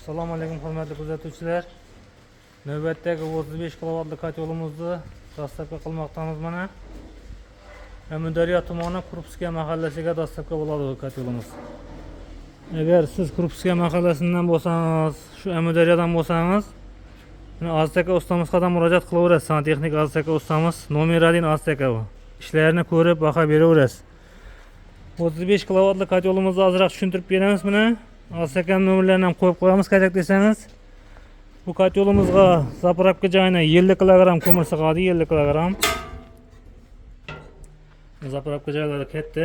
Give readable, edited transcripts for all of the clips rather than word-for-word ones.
Assalomu alaykum hurmatli kuzatuvchilar. Navbatdagi 35 kilovatli kotelimizni dastavka qilmoqdamiz mana. Amudaryo tumani Krupskiya mahallasiga dastavka bo'ladi bu kotelimiz. Agar siz Krupskiya mahallasidan bo'lsangiz, shu Amudaryodan bo'lsangiz, Azteka ustamizga murojaat qilaverasiz. Santexnik Azteka ustamiz nomer 1 Azteka bu. İşlerini ko'rib baho beraverasiz. 35 kilovatli kotelimizni ozroq tushuntirib beramiz buni. Azteka nomerlarini ham qo'yib qo'yamiz kerak desangiz. Bu kotelimizga zapravka joyina 50 kg ko'mir sig'adi, 50 kg. Zapravka joylari katta.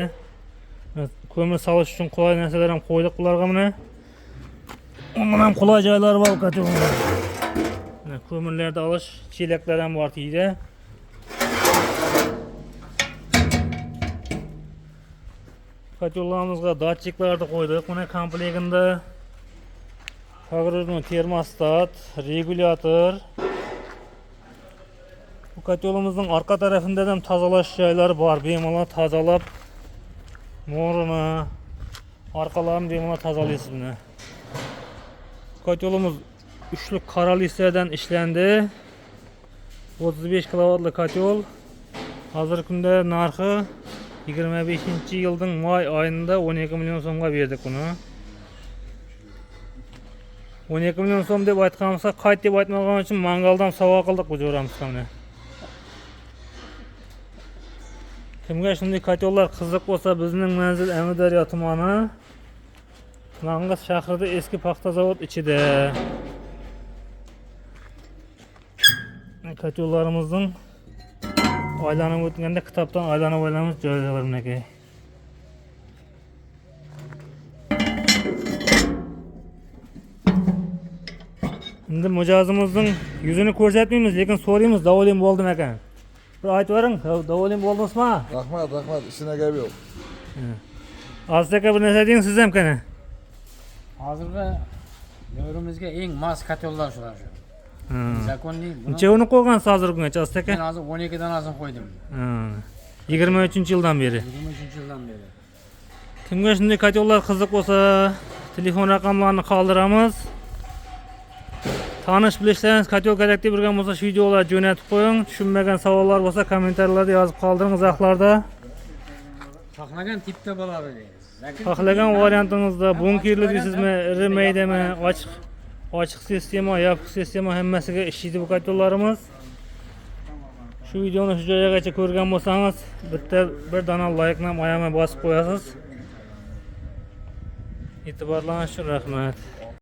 Ko'mir solish uchun qulay narsalar ham qo'ydik bularga mana. Undan ham qulay joylari bor kotelimizda. Ko'mirlarni olish chelaklar ham bor deydi. Kotellerimizga datchiklarni qo'ydik. Buni komplektida pogrebniy termostat, regulyator. Bu kotelimizning orqa tarafında ham tozalash joylari bor. Bemalol tozalab, mo'rini, orqalarini bemalol tozalaysiz buni. Kotelimiz uchli qora listadan ishlendi. 35 kilovatli kotel. Hozirgi kunda narxi 25-yilning may oyida 12 million so'mga berdik buni. 12 million so'm deb aytganimizda qayt deb aytmagan uchun mangaldan sovg'a qildik bu jo'ramizga mana. Kimga shunday kotellar qiziq bo'lsa, bizning manzil Amudaryo tumani, Mangas shahrida eski paxta zavod ichida. Kotellarimizning aylanib o'tganda kitobdan aylanib olamiz joylarga. Endi mijozimizning yuzini ko'rsatmaymiz, lekin so'raymiz, davolim bo'ldimi ekan. Bir aytib bering, davolim bo'ldingizmi? Rahmat, ishine gap yo'q. Azteka bir narsa deng siz ham qani. Hozirgi davrimizga eng mos kotellar shular shu. Zakonli. Necha uni qo'ygansiz hozirgacha Azteka? Men hozir 12 danasini qo'ydim. 23-yildan beri. 23-yildan beri. Kimga shunday kotellar qiziq bo'lsa, telefon raqamlarini qoldiramiz. Tanish bilishlaringiz kotel kerak deb turgan bo'lsa, videolar jo'natib qo'ying. Tushunmagan savollar bo'lsa, kommentarlarda yozib qoldiring izohlarda. Xohlagan tipda bo'ladi deysiz. Xohlagan variantingizda bunkerli deysizmi, iri maydami, ochiq sistema, yopiq sistema hammasiga ishlaydi bu kotellarimiz. Shu videoni shu joygacha ko'rgan bo'lsangiz, bitta bir dona like-ni ayamay bosib qo'yasiz. E'tiborlaringiz uchun rahmat.